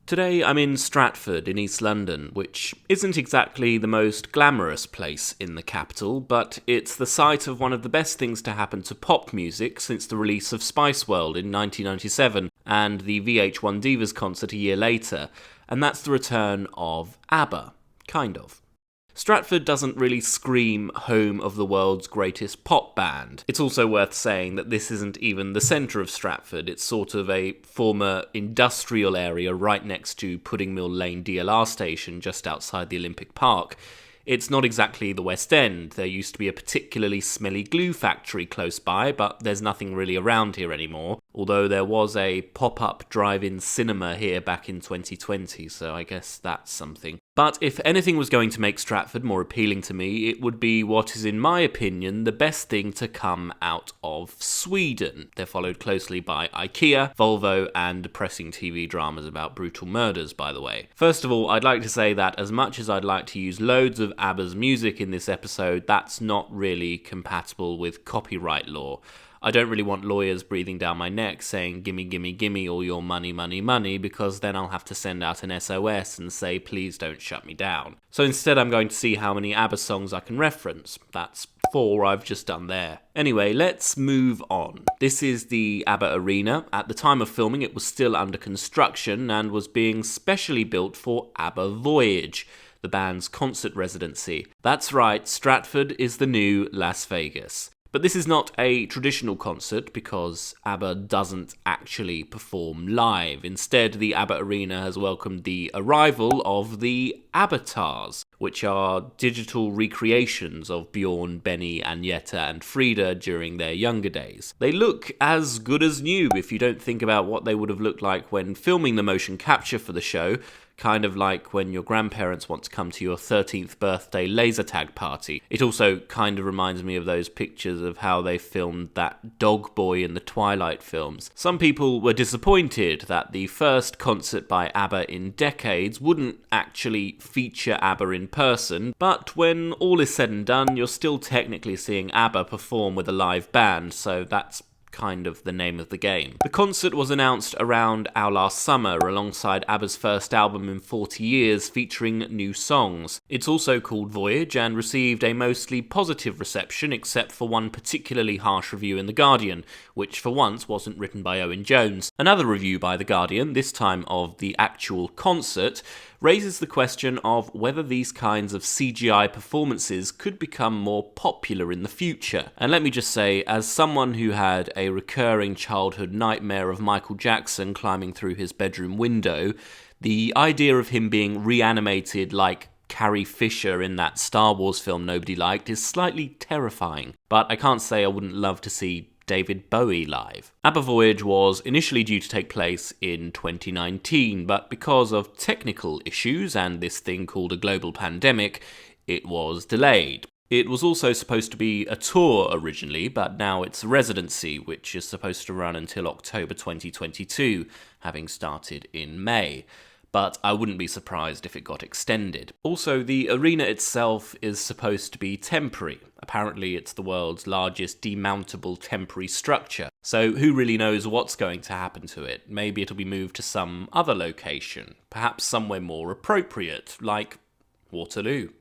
Today I'm in Stratford in East London, which isn't exactly the most glamorous place in the capital, but it's the site of one of the best things to happen to pop music since the release of Spice World in 1997 and the VH1 Divas concert a year later, and that's the return of ABBA, kind of. Stratford doesn't really scream home of the world's greatest pop band. It's also worth saying that this isn't even the centre of Stratford. It's sort of a former industrial area right next to Pudding Mill Lane DLR station just outside the Olympic Park. It's not exactly the West End. There used to be a particularly smelly glue factory close by, but there's nothing really around here anymore, although there was a pop-up drive-in cinema here back in 2020, so I guess that's something. But if anything was going to make Stratford more appealing to me, it would be what is, in my opinion, the best thing to come out of Sweden. They're followed closely by IKEA, Volvo, and depressing TV dramas about brutal murders, by the way. First of all, I'd like to say that as much as I'd like to use loads of ABBA's music in this episode, that's not really compatible with copyright law. I don't really want lawyers breathing down my neck saying, gimme, gimme, gimme all your money, money, money, because then I'll have to send out an SOS and say, please don't shut me down. So instead I'm going to see how many ABBA songs I can reference. That's 4 I've just done there. Anyway, let's move on. This is the ABBA Arena. At the time of filming, it was still under construction and was being specially built for ABBA Voyage, the band's concert residency. That's right, Stratford is the new Las Vegas. But this is not a traditional concert because ABBA doesn't actually perform live. Instead, the ABBA Arena has welcomed the arrival of the Avatars, which are digital recreations of Bjorn, Benny, Agneta and Frida during their younger days. They look as good as new if you don't think about what they would have looked like when filming the motion capture for the show, kind of like when your grandparents want to come to your 13th birthday laser tag party. It also kind of reminds me of those pictures of how they filmed that dog boy in the Twilight films. Some people were disappointed that the first concert by ABBA in decades wouldn't actually feature ABBA in person, but when all is said and done, you're still technically seeing ABBA perform with a live band, so that's kind of the name of the game. The concert was announced around our last summer alongside ABBA's first album in 40 years featuring new songs. It's also called Voyage and received a mostly positive reception except for one particularly harsh review in The Guardian, which for once wasn't written by Owen Jones. Another review by The Guardian, this time of the actual concert, raises the question of whether these kinds of CGI performances could become more popular in the future. And let me just say, as someone who had a recurring childhood nightmare of Michael Jackson climbing through his bedroom window, the idea of him being reanimated like Carrie Fisher in that Star Wars film nobody liked is slightly terrifying. But I can't say I wouldn't love to see David Bowie live. ABBA Voyage was initially due to take place in 2019, but because of technical issues and this thing called a global pandemic, it was delayed. It was also supposed to be a tour originally, but now it's a residency, which is supposed to run until October 2022, having started in May. But I wouldn't be surprised if it got extended. Also, the arena itself is supposed to be temporary. Apparently, it's the world's largest demountable temporary structure. So who really knows what's going to happen to it? Maybe it'll be moved to some other location, perhaps somewhere more appropriate, like Waterloo.